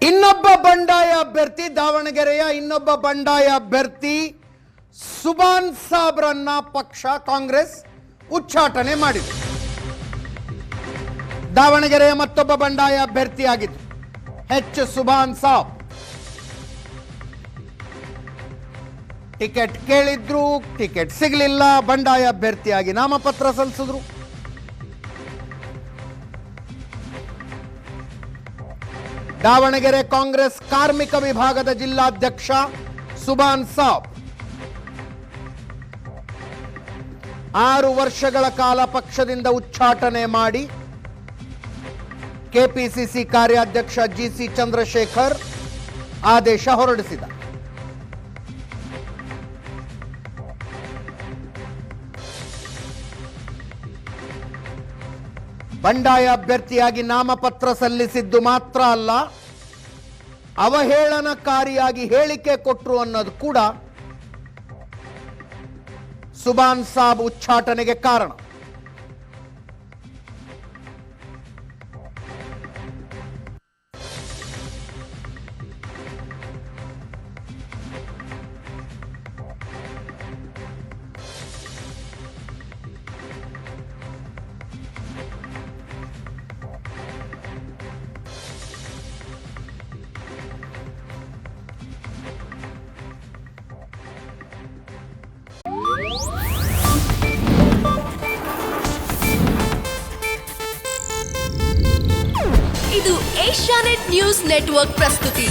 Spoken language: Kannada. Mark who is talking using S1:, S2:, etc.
S1: ಇನ್ನೊಬ್ಬ ಬಂಡಾಯ ಅಭ್ಯರ್ಥಿ ದಾವಣಗೆರೆಯ ಇನ್ನೊಬ್ಬ ಬಂಡಾಯ ಅಭ್ಯರ್ಥಿ ಸುಭಾನ್ ಸಾಬ್ರನ್ನ ಪಕ್ಷ ಕಾಂಗ್ರೆಸ್ ಉಚ್ಚಾಟನೆ ಮಾಡಿದೆ. ದಾವಣಗೆರೆಯ ಮತ್ತೊಬ್ಬ ಬಂಡಾಯ ಅಭ್ಯರ್ಥಿಯಾಗಿದ್ದು ಎಚ್ ಸುಭಾನ್ ಸಾಬ್. ಟಿಕೆಟ್ ಕೇಳಿದ್ರು, ಟಿಕೆಟ್ ಸಿಗಲಿಲ್ಲ. ಬಂಡಾಯ ಅಭ್ಯರ್ಥಿಯಾಗಿ ನಾಮಪತ್ರ ಸಲ್ಲಿಸಿದ್ರು. ದಾವಣಗೆರೆ ಕಾಂಗ್ರೆಸ್ ಕಾರ್ಮಿಕ ವಿಭಾಗದ ಜಿಲ್ಲಾಧ್ಯಕ್ಷ ಸುಭಾನ್ ಸಾಬ್ 6 ವರ್ಷಗಳ ಕಾಲ ಪಕ್ಷದಿಂದ ಉಚ್ಚಾಟನೆ ಮಾಡಿ ಕೆಪಿಸಿಸಿ ಕಾರ್ಯಾಧ್ಯಕ್ಷ ಜಿಸಿ ಚಂದ್ರಶೇಖರ್ ಆದೇಶ ಹೊರಡಿಸಿದ. ಬಂಡಾಯ ಅಭ್ಯರ್ಥಿಯಾಗಿ ನಾಮಪತ್ರ ಸಲ್ಲಿಸಿದ್ದು ಮಾತ್ರ ಅಲ್ಲ, ಅವಹೇಳನಕಾರಿಯಾಗಿ ಹೇಳಿಕೆ ಕೊಟ್ಟರು ಅನ್ನೋದು ಕೂಡ ಸುಭಾನ್ ಸಾಬ್ ಉಚ್ಚಾಟನೆಗೆ ಕಾರಣ.
S2: ಇದು ಏಷ್ಯಾನೆಟ್ ನ್ಯೂಸ್ ನೆಟ್ವರ್ಕ್ ಪ್ರಸ್ತುತಿ.